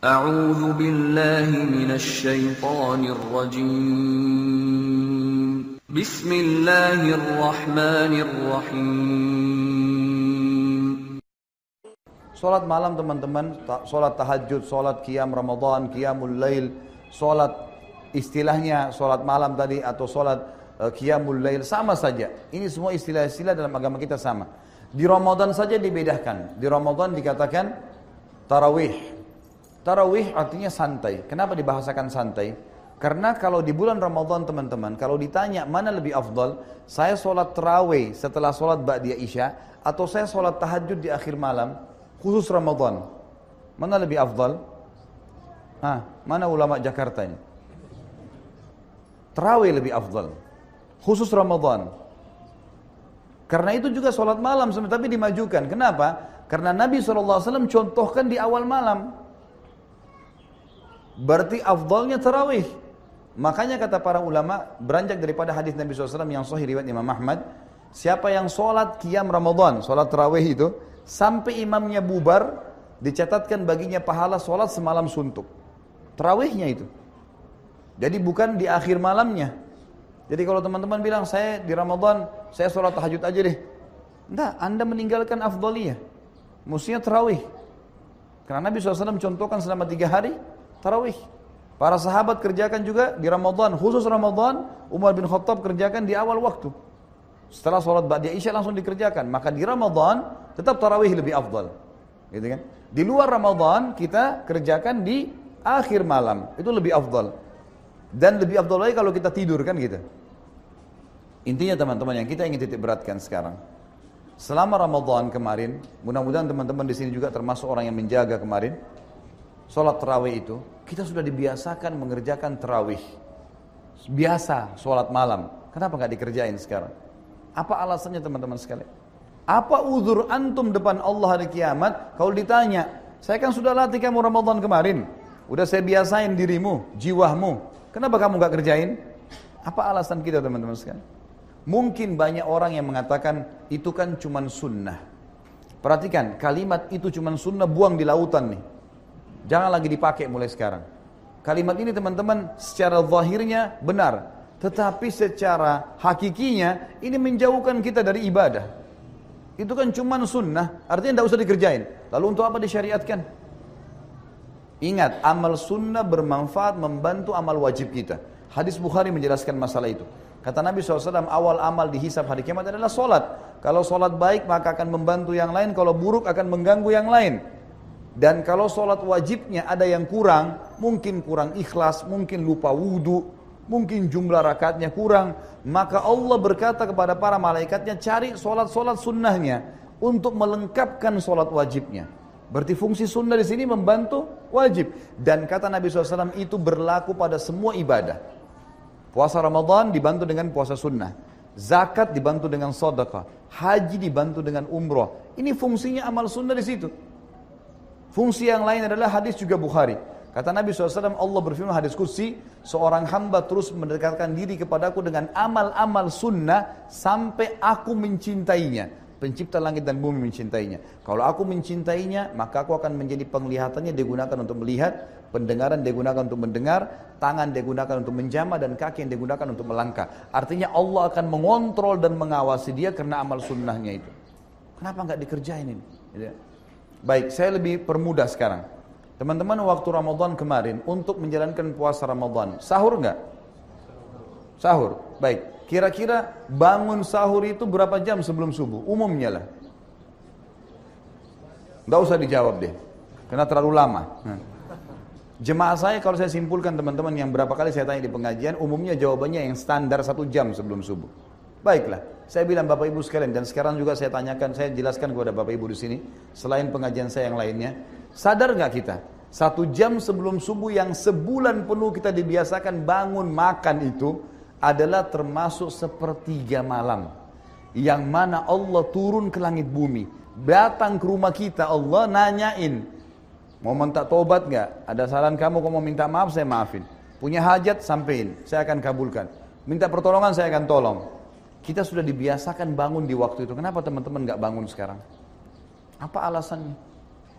أعوذ بالله من الشيطان الرجيم بسم الله الرحمن الرحيم. Salat malam teman-teman, salat tahajud, salat qiyam Ramadan, qiyamul lail, salat istilahnya salat malam tadi atau salat qiyamul lail sama saja. Ini semua istilah-istilah dalam agama kita sama. Di Ramadan saja dibedakan. Di Ramadan dikatakan tarawih. Tarawih artinya santai. Kenapa dibahasakan santai? Karena kalau di bulan Ramadan teman-teman, kalau ditanya mana lebih afdal, saya sholat tarawih setelah sholat ba'diyah isya, atau saya sholat tahajud di akhir malam, khusus Ramadan, mana lebih afdal? Mana ulama Jakarta ini? Tarawih lebih afdal, khusus Ramadan. Karena itu juga sholat malam, tapi dimajukan. Kenapa? Karena Nabi SAW contohkan di awal malam. Berarti afdalnya tarawih. Makanya kata para ulama, beranjak daripada hadis Nabi SAW yang sahih riwayat Imam Ahmad, siapa yang sholat qiyam Ramadan, sholat tarawih itu, sampai imamnya bubar, dicatatkan baginya pahala sholat semalam suntuk. Tarawihnya itu. Jadi bukan di akhir malamnya. Jadi kalau teman-teman bilang, saya di Ramadan, saya sholat tahajud aja deh. Enggak, Anda meninggalkan afdaliyah. Mestinya tarawih. Karena Nabi SAW contohkan selama 3 hari, tarawih. Para sahabat kerjakan juga di Ramadan, khusus Ramadan, Umar bin Khattab kerjakan di awal waktu. Setelah sholat ba'diyah isya langsung dikerjakan. Maka di Ramadan, tetap tarawih lebih afdal. Gitu kan? Di luar Ramadan, kita kerjakan di akhir malam. Itu lebih afdal. Dan lebih afdal lagi kalau kita tidur kan gitu. Intinya teman-teman yang kita ingin titik beratkan sekarang. Selama Ramadan kemarin, mudah-mudahan teman-teman di sini juga termasuk orang yang menjaga kemarin. Sholat tarawih itu, kita sudah dibiasakan mengerjakan tarawih. Biasa sholat malam. Kenapa nggak dikerjain sekarang? Apa alasannya teman-teman sekalian? Apa uzur antum depan Allah hari kiamat? Kalau ditanya, saya kan sudah latih kamu Ramadan kemarin. Udah saya biasain dirimu, jiwamu. Kenapa kamu nggak kerjain? Apa alasan kita teman-teman sekalian? Mungkin banyak orang yang mengatakan, itu kan cuman sunnah. Perhatikan, kalimat itu cuman sunnah buang di lautan nih. Jangan lagi dipakai mulai sekarang. Kalimat ini teman-teman secara zahirnya benar. Tetapi secara hakikinya ini menjauhkan kita dari ibadah. Itu kan cuman sunnah, artinya tidak usah dikerjain. Lalu untuk apa disyariatkan? Ingat, amal sunnah bermanfaat membantu amal wajib kita. Hadis Bukhari menjelaskan masalah itu. Kata Nabi SAW, awal amal dihisab hari kiamat adalah solat. Kalau solat baik maka akan membantu yang lain, kalau buruk akan mengganggu yang lain. Dan kalau solat wajibnya ada yang kurang, mungkin kurang ikhlas, mungkin lupa wudu, mungkin jumlah rakaatnya kurang, maka Allah berkata kepada para malaikatnya, cari solat-solat sunnahnya untuk melengkapkan solat wajibnya. Berarti fungsi sunnah di sini membantu wajib. Dan kata Nabi SAW itu berlaku pada semua ibadah. Puasa Ramadan dibantu dengan puasa sunnah, zakat dibantu dengan sedekah, haji dibantu dengan umrah. Ini fungsinya amal sunnah di situ. Fungsi yang lain adalah hadis juga Bukhari. Kata Nabi SAW, Allah berfirman hadis qudsi, seorang hamba terus mendekatkan diri kepadaku dengan amal-amal sunnah sampai aku mencintainya. Pencipta langit dan bumi mencintainya. Kalau aku mencintainya, maka aku akan menjadi penglihatannya digunakan untuk melihat, pendengaran digunakan untuk mendengar, tangan digunakan untuk menjamah, dan kaki yang digunakan untuk melangkah. Artinya Allah akan mengontrol dan mengawasi dia karena amal sunnahnya itu. Kenapa nggak dikerjain ini? Baik, saya lebih permudah sekarang. Teman-teman waktu Ramadan kemarin untuk menjalankan puasa Ramadan, sahur nggak? Sahur. Baik, kira-kira bangun sahur itu berapa jam sebelum subuh? Umumnya lah. Nggak usah dijawab deh, karena terlalu lama. Jemaah saya kalau saya simpulkan teman-teman yang berapa kali saya tanya di pengajian, umumnya jawabannya yang standar 1 jam sebelum subuh. Baiklah, saya bilang Bapak Ibu sekalian, dan sekarang juga saya tanyakan, saya jelaskan kepada Bapak Ibu di sini, selain pengajian saya yang lainnya, sadar nggak kita? 1 jam sebelum subuh yang sebulan penuh kita dibiasakan bangun makan itu adalah termasuk sepertiga malam. Yang mana Allah turun ke langit bumi, datang ke rumah kita, Allah nanyain, mau minta tobat nggak? Ada saran kamu, kalau mau minta maaf saya maafin. Punya hajat sampein, saya akan kabulkan. Minta pertolongan saya akan tolong. Kita sudah dibiasakan bangun di waktu itu. Kenapa teman-teman nggak bangun sekarang? Apa alasannya?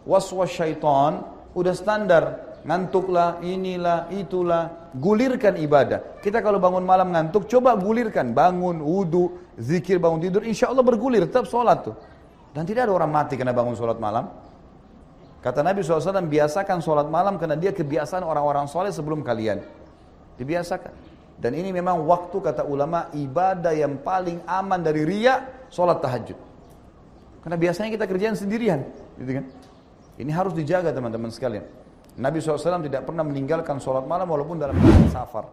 Was-was syaitan udah standar. ngantuklah, inilah, itulah. Gulirkan ibadah. Kita kalau bangun malam ngantuk, coba gulirkan. Bangun, wudu, zikir, bangun tidur, insya Allah bergulir, tetap sholat tuh. Dan tidak ada orang mati karena bangun sholat malam. Kata Nabi SAW, biasakan sholat malam karena dia kebiasaan orang-orang soleh sebelum kalian. Dibiasakan. Dan ini memang waktu, kata ulama, ibadah yang paling aman dari riya, sholat tahajud. Karena biasanya kita kerjaan sendirian, gitu kan? Ini harus dijaga teman-teman sekalian. Nabi SAW tidak pernah meninggalkan sholat malam walaupun dalam keadaan safar.